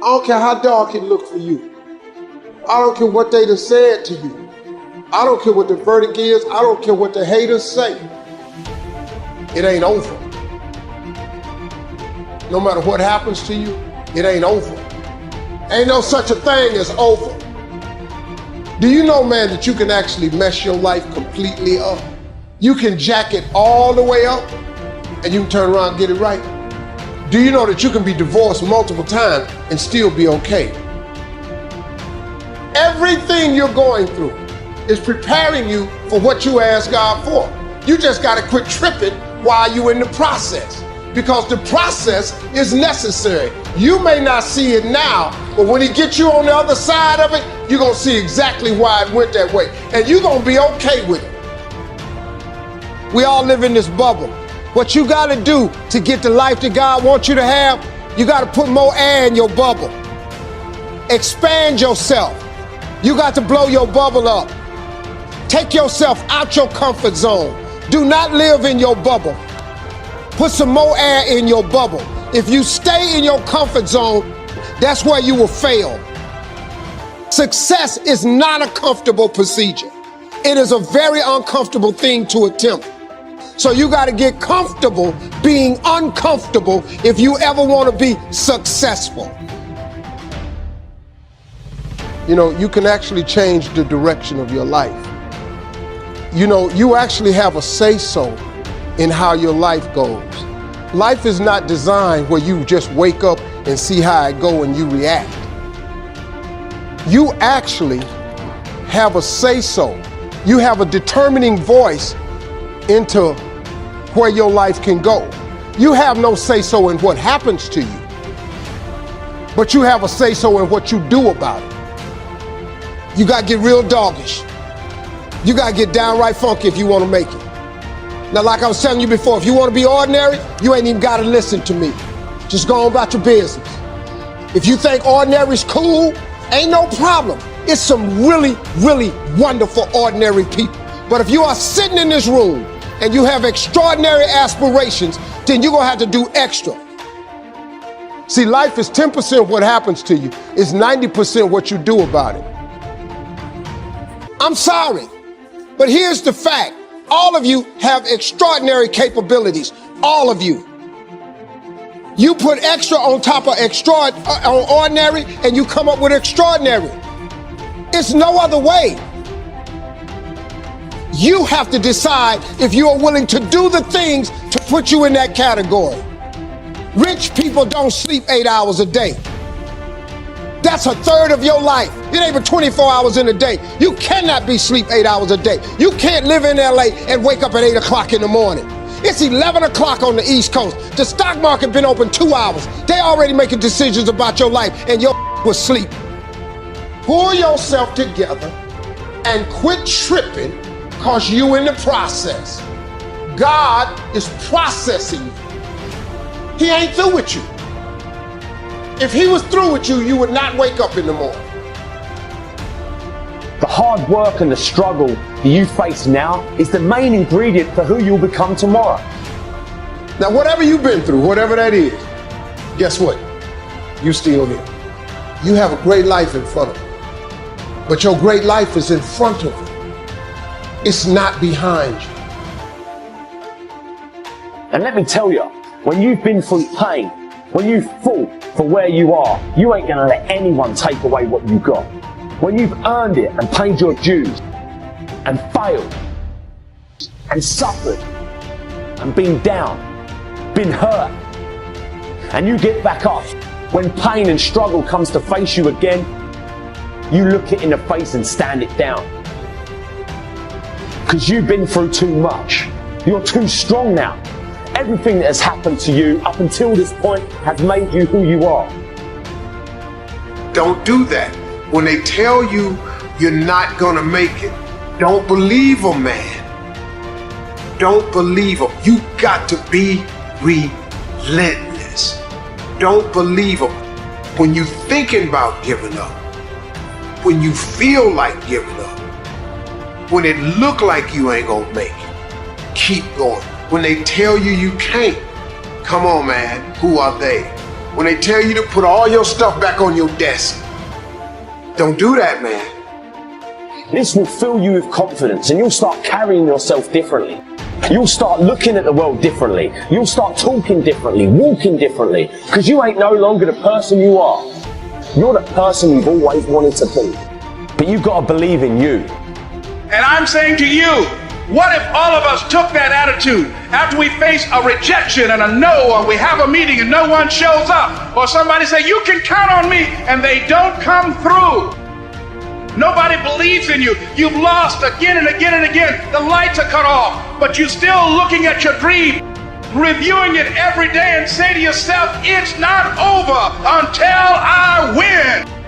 I don't care how dark it look for you. I don't care what they done said to you. I don't care what the verdict is. I don't care what the haters say. It ain't over. No matter what happens to you, it ain't over. Ain't no such a thing as over. Do you know, man, that you can actually mess your life completely up? You can jack it all the way up and you can turn around and get it right. Do you know that you can be divorced multiple times and still be okay? Everything you're going through is preparing you for what you asked God for. You just got to quit tripping while you're in the process, because the process is necessary. You may not see it now, but when He gets you on the other side of it, you're going to see exactly why it went that way. And you're going to be okay with it. We all live in this bubble. What you got to do to get the life that God wants you to have, you got to put more air in your bubble. Expand yourself. You got to blow your bubble up. Take yourself out your comfort zone. Do not live in your bubble. Put some more air in your bubble. If you stay in your comfort zone, that's where you will fail. Success is not a comfortable procedure. It is a very uncomfortable thing to attempt. So you got to get comfortable being uncomfortable if you ever want to be successful. You know, you can actually change the direction of your life. You know, you actually have a say-so in how your life goes. Life is not designed where you just wake up and see how it go and you react. You actually have a say-so. You have a determining voice into where your life can go. You have no say-so in what happens to you, but you have a say-so in what you do about it. You got to get real doggish. You got to get downright funky if you want to make it. Now, like I was telling you before, if you want to be ordinary, you ain't even got to listen to me. Just go on about your business. If you think ordinary is cool, ain't no problem. It's some really, really wonderful ordinary people. But if you are sitting in this room and you have extraordinary aspirations, then you're going to have to do extra. See, life is 10% what happens to you. It's 90% what you do about it. I'm sorry, but here's the fact. All of you have extraordinary capabilities. All of you. You put extra on top of ordinary and you come up with extraordinary. It's no other way. You have to decide if you are willing to do the things to put you in that category. Rich people don't sleep 8 hours a day. That's a third of your life. It ain't but 24 hours in a day. You cannot be sleep 8 hours a day. You can't live in LA and wake up at 8 o'clock in the morning. It's 11 o'clock on the East Coast. The stock market been open 2 hours. They already making decisions about your life and your was sleep. Pull yourself together and quit tripping because you in the process. God is processing you. He ain't through with you. If He was through with you, you would not wake up in the morning. The hard work and the struggle that you face now is the main ingredient for who you'll become tomorrow. Now, whatever you've been through, whatever that is, guess what? You still here. You have a great life in front of you. But your great life is in front of you. It's not behind you. And let me tell you, when you've been through pain, when you've fought for where you are, you ain't gonna let anyone take away what you got. When you've earned it and paid your dues and failed and suffered and been down, been hurt, and you get back up, when pain and struggle comes to face you again, you look it in the face and stand it down. Because you've been through too much. You're too strong now. Everything that has happened to you up until this point has made you who you are. Don't do that. When they tell you you're not gonna make it, don't believe them, man. Don't believe them. You got to be relentless. Don't believe them. When you're thinking about giving up, when you feel like giving up, when it look like you ain't gonna make it, keep going. When they tell you you can't, come on, man, who are they? when they tell you to put all your stuff back on your desk. Don't do that, man. This will fill you with confidence and you'll start carrying yourself differently. You'll start looking at the world differently. You'll start talking differently, walking differently, because you ain't no longer the person you are. You're the person you've always wanted to be. But you've got to believe in you. And I'm saying to you, what if all of us took that attitude after we face a rejection and a no, or we have a meeting and no one shows up, or somebody say, you can count on me, and they don't come through. Nobody believes in you. You've lost again and again and again. The lights are cut off, but you're still looking at your dream, reviewing it every day and say to yourself, it's not over until I win.